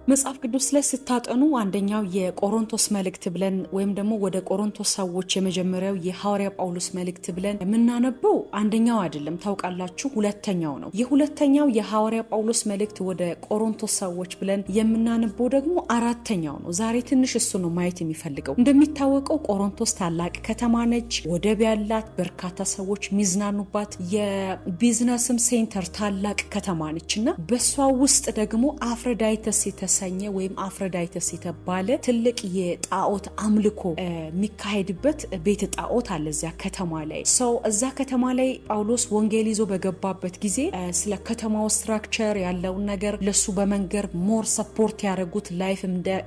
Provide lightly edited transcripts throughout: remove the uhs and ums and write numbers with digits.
መጽሐፍ ቅዱስ ላይ ስታጠኑ አንደኛው የቆሮንቶስ መልእክት ብለን ወይም ደግሞ ወደ ቆሮንቶስ ሰዎች የመጀመሪያው የሐዋርያ ጳውሎስ መልእክት ብለን የምናነበው አንደኛው አይደለም ታውቃላችሁ፣ ሁለተኛው ነው። የሁለተኛው የሐዋርያ ጳውሎስ መልእክት ወደ ቆሮንቶስ ሰዎች ብለን የምናነበው ደግሞ አራተኛው ነው። ዛሬ ትንሽ እሱ ነው ማየት የሚፈልገው። እንደሚታወቀው ቆሮንቶስ ታላቅ ከተማ ነች፣ ወደብ ያላት፣ በርካታ ሰዎች ሚዝናኑባት የቢዝነስም ሴንተር ታላቅ ከተማ ነችና በሷ ውስጥ ደግሞ አፍሮዳይተስ የተሰኘ ወይም አፍሮዳይተስ የተባለ ትልቅ የጣዖት አምልኮ የሚካሄድበት ቤተ ጣዖት አለ እዚያ ከተማ ላይ። ሰው እዛ ከተማ ላይ ጳውሎስ ወንጌል ይዞ በገባበት ጊዜ ስለ ከተማው ስትራክቸር ያለውን ነገር ለሱ በመንገር ሞር ሰፖርት ያደረጉት ላይፍ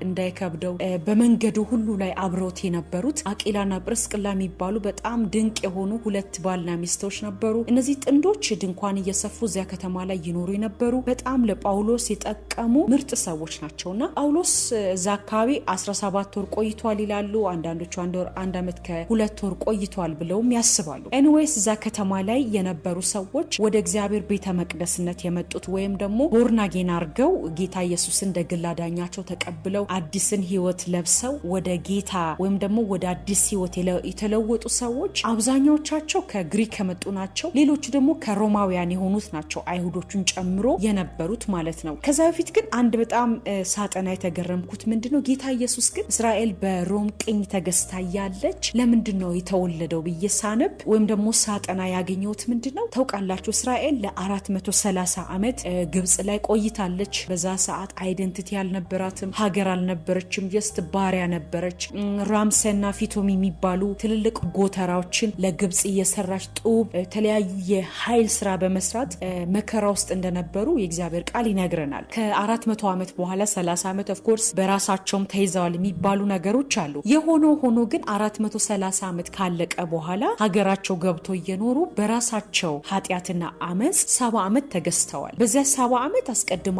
እንዳይከብደው በመንገዱ ሁሉ ላይ አብረውት የነበሩት አቂላና ጵርስቅላ የሚባሉ በጣም ድንቅ የሆኑ ሁለት ባልና ሚስቶች ነበሩ። እነዚህ ጥንዶች ድንኳን እየሰፉ እዚያ ከተማ ላይ ይኖሩ የነበሩ በጣም ለጳውሎስ የጠቀሙ ምርጥ ሰዎች ናቸውና ጳውሎስ እዛ አካባቢ 17 ወር ቆይቷል ይላሉ። አንዳንዶቹ አንድ አመት ከ2 ወር ቆይቷል ብለውም ያስባሉ። ኤኒዌይስ እዛ ከተማ ላይ የነበሩ ሰዎች ወደ እግዚአብሔር ቤተ መቅደስነት የመጡት ወይም ደግሞ ቦርናጌን አርገው ጌታ ኢየሱስን እንደ ግል አዳኛቸው ተቀብለው አዲስን ህይወት ለብሰው ወደ ጌታ ወይም ደግሞ ወደ አዲስ ህይወት የተለወጡ ሰዎች አብዛኛዎቻቸው ከግሪክ የመጡ ናቸው። ሌሎቹ ደግሞ ከሮማውያን የሆኑት ናቸው፣ አይሁዶቹን ጨምሮ የነበሩት ማለት ነው። ከዛ በፊት ግን አንድ በጣም ሳጠና የተገረምኩት ምንድነው ጌታ ኢየሱስ ግን እስራኤል በሮም ቅኝ ተገዝታ ያለች ለምንድነው የተወለደው ብዬ ሳነብ ወይም ደግሞ ሳጠና ያገኘሁት ምንድነው ታውቃላችሁ? እስራኤል ለ430 ዓመት ግብጽ ላይ ቆይታለች። በዛ ሰዓት አይደንቲቲ አልነበራትም፣ ሀገር አልነበረችም፣ ጀስት ባሪያ ነበረች። ራምሴና ፊቶም የሚባሉ ትልልቅ ጎተራዎችን ለግብጽ እየሰራች ጡብ የተለያዩ የኃይል ስራ በመስራት መከራ ውስጥ እንደነበሩ የእግዚአብሔር ቃል ይነግረናል። ከ400 ዓመት በኋላ 30 ዓመት ኦፍ ኮርስ በራሳቸውም ተይዘዋል የሚባሉ ነገሮች አሉ። የሆነው ሆኖ ግን 430 ዓመት ካለቀ በኋላ ሀገራቸው ገብቶ እየኖሩ በራሳቸው ኃጢያትና አመጽ 70 ዓመት ተገዝተዋል። በዚያ 70 ዓመት አስቀድማ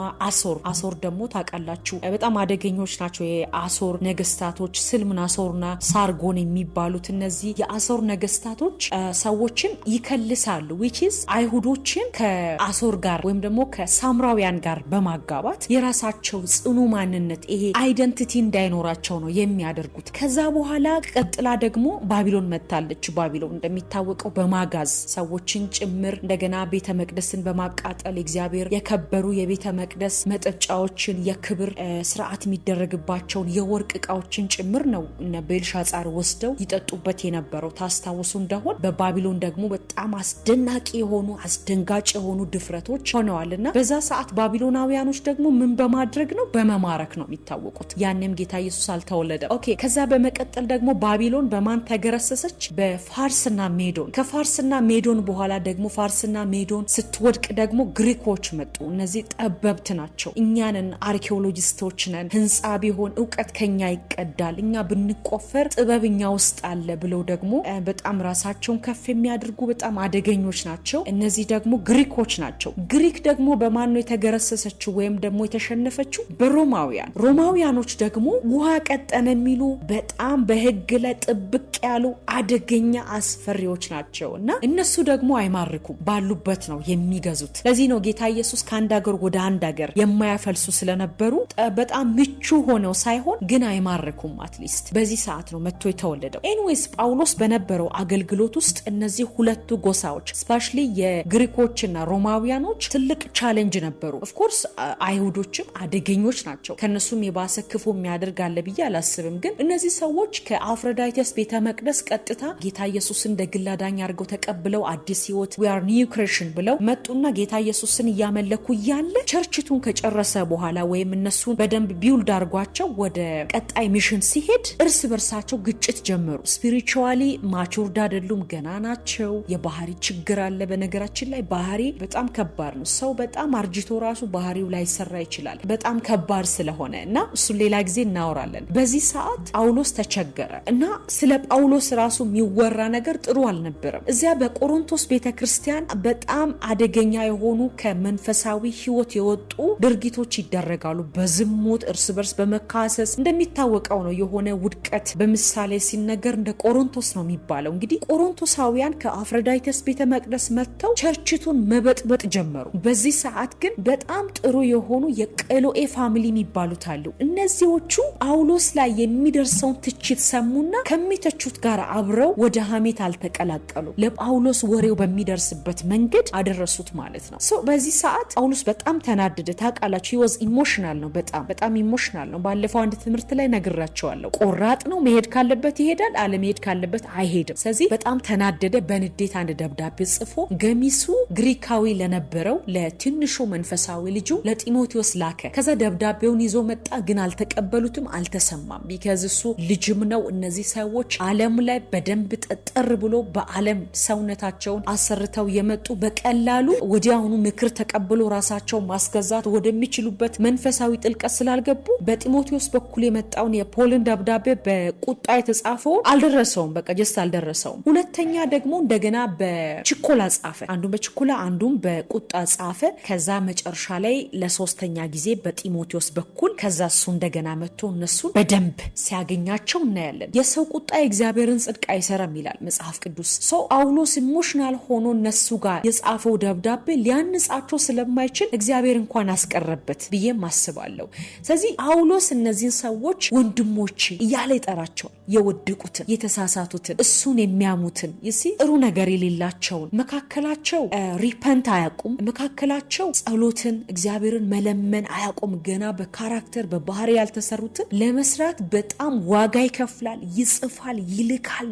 አሶር ደግሞ ታውቃላችሁ በጣም አደገኞች ናቸው። የአሶር ነገስታቶች ስልምናሶርና ሳርጎን የሚባሉት እነዚህ የአሶር ነገስታቶች ሰዎችን ይከልሳሉ which is አይሁዶችን ከአሶር ጋር ወይም ደግሞ ከሳምራውያን ጋር በማጋባት የራሳቸው ጽኑ ማንነት ይሄ አይደንቲቲ እንዳይኖራቸው ነው የሚያደርጉት። ከዛ በኋላ ቀጥላ ደግሞ ባቢሎን መጣለች። ባቢሎን እንደሚታወቀው በማጋዝ ሰዎችን ጭምር እንደገና ቤተ መቅደስን በማቃጠል እግዚአብሔር የከበሩ የቤተ መቅደስ መጠጫዎችን የክብር ስርዓት የሚደረግባቸውን የወርቅ ዕቃዎችን ጭምር ነው እነ ቤልሻጻር ወስደው ይጠጡበት የነበረው። ታስታውሱ እንደሆነ በባቢሎን ደግሞ በጣም አስደናቂ የሆኑ አስደንጋጭ የሆኑ ድፍረቶች ሆነዋልና በዛ ሰዓት ባቢሎናውያኖች ደግሞ ምን በማድረግ ነው? በመማረክ ነው የሚታወቁት። ያንም ጌታ ኢየሱስ አልተወለደም። ኦኬ። ከዛ በመቀጠል ደግሞ ባቢሎን በማን ተገረሰሰች? በፋርስና ሜዶን። ከፋርስና ሜዶን በኋላ ደግሞ ፋርስና ሜዶን ስትወድቅ ደግሞ ግሪኮች መጡ። እነዚህ ጠበብት ናቸው። እኛንን አርኪኦሎጂስቶች ነን፣ ህንጻ ቢሆን ዕውቀት ከኛ ይቀዳል፣ እኛ ብንቆፈር ጥበብኛ ውስጥ አለ ብለው ደግሞ በጣም ራሳቸውን ከፍ የሚያደርጉ በጣም አደገኞች ናቸው። እነዚህ ደግሞ ግሪኮች ናቸው። ግሪክ ደግሞ በማን ነው የተገረሰሰችው ወይም ደግሞ የተሸነፈችው? በሮማውያን። ሮማውያኖች ደግሞ ውሃ ቀጠነ የሚሉ በጣም በህግ ላይ ጥብቅ ያሉ አደገኛ አስፈሪዎች ናቸው እና እነሱ ደግሞ አይማርኩም፣ ባሉበት ነው የሚገዙት። ለዚህ ነው ጌታ ኢየሱስ ከአንድ ሀገር ወደ አንድ ሀገር የማያፈልሱ ስለነበሩ በጣም ምቹ ሆነው ሳይሆን ግን አይማርኩም። አትሊስት በዚህ ሰዓት ነው መጥቶ የተወለደው። ኤኒዌይስ ጳውሎስ በነበረው አገልግሎት ውስጥ እነዚህ ሁለቱ ጎሳዎች ስፔሻሊ የግሪኮችና ሮማውያኖች ትልቅ ቻሌንጅ ነበሩ። ኦፍ ኮርስ አይሁዶችም አደገኞች ናቸው። ከነሱም የባሰ ክፉ የሚያደርግ አለ ብዬ አላስብም። ግን እነዚህ ሰዎች ከአፍሮዳይተስ ቤተ መቅደስ ቀጥታ ጌታ ኢየሱስን እንደ ግል አዳኝ አድርገው ተቀብለው አዲስ ህይወት we are new creation ብለው መጡና ጌታ ኢየሱስን እያመለኩ እያለ ቸርችቱን ከጨረሰ በኋላ ወይም እነሱን በደንብ ቢውልድ አድርጓቸው ወደ ቀጣይ ሚሽን ሲሄድ እርስ በርሳቸው ግጭት ጀመሩ። ስፒሪቹዋሊ ማቹርድ አይደሉም፣ ገና ናቸው። የባህሪ ችግር አለ። በነገራችን ላይ ባህሪ በጣም ከባድ ነው። ሰው በጣም አርጅቶ ራሱ ባህሪው ላይ ሰራ ይችላል፣ በጣም ከባድ ስለሆነ እና እሱን ሌላ ጊዜ እናወራለን። በዚህ ሰዓት ጳውሎስ ተቸገረ እና ስለ ጳውሎስ ራሱ የሚወራ ነገር ጥሩ አልነበረም። እዚያ በቆሮንቶስ ቤተክርስቲያን በጣም አደገኛ የሆኑ ከመንፈሳዊ ህይወት የወጡ ድርጊቶች ይደረጋሉ። በዝሙት እርስ በርስ በመካሰስ እንደሚታወቀው ነው። የሆነ ውድቀት በምሳሌ ሲነገር እንደ ቆሮንቶስ ነው የሚባለው። እንግዲህ ቆሮንቶሳውያን ከአፍሮዳይተስ ቤተ መቅደስ መጥተው ቸርችቱን መበጥበጥ ጀመሩ። በዚህ ሰዓት ግን በጣም ጥሩ የሆኑ የቀሎኤ ፋሚሊ የሚባሉት አሉ። እነዚህዎቹ ጳውሎስ ላይ የሚደርሰውን ትችት ሰሙና ከሚተቹት ጋር አብረው ወደ ሐሜት አልተቀላቀሉ። ለጳውሎስ ወሬው በሚደርስበት መንገድ አደረሱት ማለት ነው። በዚህ ሰዓት ጳውሎስ በጣም ተናደደ። ታውቃላችሁ he was ኢሞሽናል ነው። በጣም ኢሞሽናል ነው። ባለፈው አንድ ትምህርት ላይ ነግራቸዋለሁ። ቆራጥ ነው። መሄድ ካለበት ይሄዳል፣ አለመሄድ ካለበት አይሄድም። ስለዚህ በጣም ተናደደ። በንዴት አንድ ደብዳቤ ጽፎ ገሚሱ ግሪካዊ ለነበረው ለትንሹ መንፈሳዊ ልጁ ለጢሞቴዎስ ላከ። ከዛ ደብዳቤውን ይዞ መጣ። ግን አልተቀበሉትም፣ አልተሰማም። ቢካዝ እሱ ልጅም ነው። እነዚህ ሰዎች ዓለም ላይ በደንብ ጠጠር ብሎ በዓለም ሰውነታቸውን አሰርተው የመጡ በቀላሉ ወዲያውኑ ምክር ተቀብሎ ራሳቸው ማስገዛት ወደሚችሉበት መንፈሳዊ ጥልቀት ስላልገቡ በጢሞቴዎስ በኩል የመጣውን የፖልን ደብዳቤ በቁጣ የተጻፈው አልደረሰውም። በቃ ጀስት አልደረሰውም። ሁለተኛ ደግሞ እንደገና በችኮላ ጻፈ። አንዱን በችኮላ አንዱን በቁጣ ጻፈ። ከዛ መጨረሻ ላይ ለሶስተኛ ጊዜ በጢሞቴዎስ በኩል ከዛ እሱ እንደገና መጥቶ እነሱን በደንብ ሲያገኛቸው እናያለን። የሰው ቁጣ የእግዚአብሔርን ጽድቅ አይሰራም ይላል መጽሐፍ ቅዱስ። ጳውሎስ ኢሞሽናል ሆኖ እነሱ ጋር የጻፈው ደብዳቤ ሊያንጻቸው ስለማይችል እግዚአብሔር እንኳን አስቀረበት ብዬም አስባለሁ። ስለዚህ ጳውሎስ እነዚህን ሰዎች ወንድሞቼ እያለ ይጠራቸዋል። የወደቁትን፣ የተሳሳቱትን፣ እሱን የሚያሙትን ጥሩ ነገር የሌላቸውን መካከላቸው ሪፐንት አያቁም። መካከላቸው ጸሎትን እግዚአብሔርን መለመን አያቁም። ገና በካራክተር በባህሪ ያልተሰሩትን ለመስራት በጣም ዋጋ ይከፍላል፣ ይጽፋል፣ ይልካል፣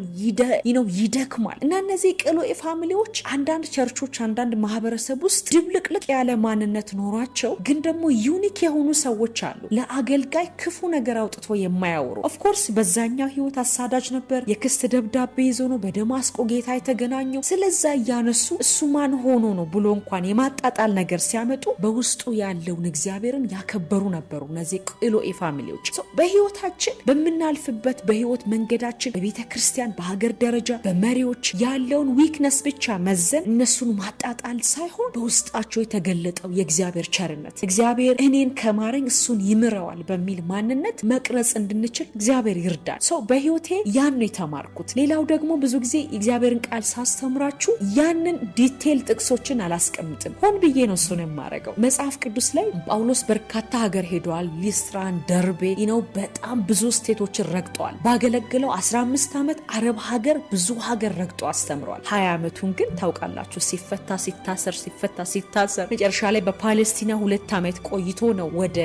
ይደክማል። እና እነዚህ ቅሎኤ ፋሚሊዎች አንዳንድ ቸርቾች፣ አንዳንድ ማህበረሰብ ውስጥ ድብልቅልቅ ያለ ማንነት ኖሯቸው ግን ደግሞ ዩኒክ የሆኑ ሰዎች አሉ። ለአገልጋይ ክፉ ነገር አውጥቶ የማያወሩ። ኦፍኮርስ በዛኛው ህይወት አሳዳጅ ነበር። የክስት ደብዳቤ ይዞ ነው በደማስቆ ጌታ የተገናኘው። ስለዛ እያነሱ እሱ ማን ሆኖ ነው ብሎ እንኳን የማጣጣል ነገር ሲያመጡ በውስጡ ያለውን እግዚአብሔርን ያከበሩ ነበሩ እነዚህ ቅሎኤ ፋሚሊዎች። በህይወታችን በምናልፍበት በህይወት መንገዳችን በቤተ ክርስቲያን፣ በሀገር ደረጃ፣ በመሪዎች ያለውን ዊክነስ ብቻ መዘን እነሱን ማጣጣል ሳይሆን በውስጣቸው የተገለጠው የእግዚአብሔር ቸርነት፣ እግዚአብሔር እኔን ከማረኝ እሱን ይምረዋል በሚል ማንነት መቅረጽ እንድንችል እግዚአብሔር ይርዳል። በህይወቴ ያን ነው የተማርኩት። ሌላው ደግሞ ብዙ ጊዜ የእግዚአብሔርን ቃል ሳስተምራችሁ ያንን ዲቴል ጥቅሶችን አላስቀምጥም። ሆን ብዬ ነው እሱን የማረገው። መጽሐፍ ቅዱስ ላይ ጳውሎስ በርካታ ሀገር ሄደዋል። ሊስትራን፣ ደርቤ በጣም ብዙ ስቴቶችን ረግጠዋል። ባገለገለው 15 ዓመት አረብ ሀገር ብዙ ሀገር ረግጦ አስተምረዋል። 20 ዓመቱን ግን ታውቃላችሁ ሲፈታ ሲታሰር መጨረሻ ላይ በፓሌስቲና 2 ዓመት ቆይቶ ነው ወደ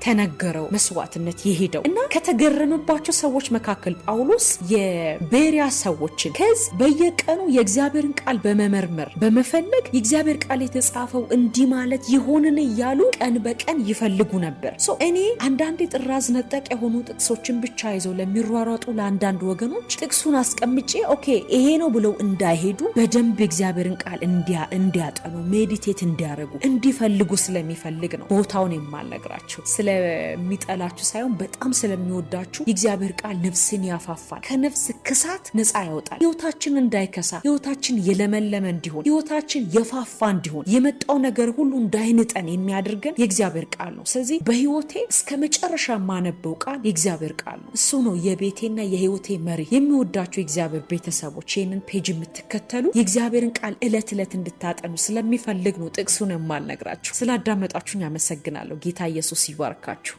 ተነገረው መስዋዕትነት የሄደው። እና ከተገረመባቸው ሰዎች መካከል ጳውሎስ የቤሪያ ሰዎችን ከዚህ በየቀኑ የእግዚአብሔርን ቃል በመመርመር በመፈለግ የእግዚአብሔር ቃል የተጻፈው እንዲህ ማለት ይሆንን እያሉ ቀን በቀን ይፈልጉ ነበር። እኔ አንዳንድ ጥራዝ ነጠቅ የሆኑ ጥቅሶችን ብቻ ይዘው ለሚሯሯጡ ለአንዳንድ ወገኖች ጥቅሱን አስቀምጬ ኦኬ ይሄ ነው ብለው እንዳይሄዱ በደንብ የእግዚአብሔርን ቃል እንዲያጠኑ፣ ሜዲቴት እንዲያረጉ፣ እንዲፈልጉ ስለሚፈልግ ነው ቦታውን የማልነግራችሁ። ስለሚጠላችሁ ሳይሆን በጣም ስለሚወዳችሁ የእግዚአብሔር ቃል ነፍስን ያፋፋል፣ ከነፍስ ክሳት ነፃ ያወጣል። ህይወታችን እንዳይከሳ፣ ህይወታችን የለመለመ እንዲሆን፣ ህይወታችን የፋፋ እንዲሆን፣ የመጣው ነገር ሁሉ እንዳይንጠን የሚያደርገን የእግዚአብሔር ቃል ነው። ስለዚህ በህይወቴ እስከ መጨረሻ ማነበው ቃል የእግዚአብሔር ቃል ነው። እሱ ነው የቤቴና የህይወቴ መሪ። የሚወዳችሁ የእግዚአብሔር ቤተሰቦች ይህንን ፔጅ የምትከተሉ የእግዚአብሔርን ቃል ዕለት እንድታጠኑ ስለሚፈልግ ነው ጥቅሱን የማልነግራችሁ። ስላዳመጣችሁኝ አመሰግናለሁ። ጌታ ኢየሱስ ይባርካችሁ።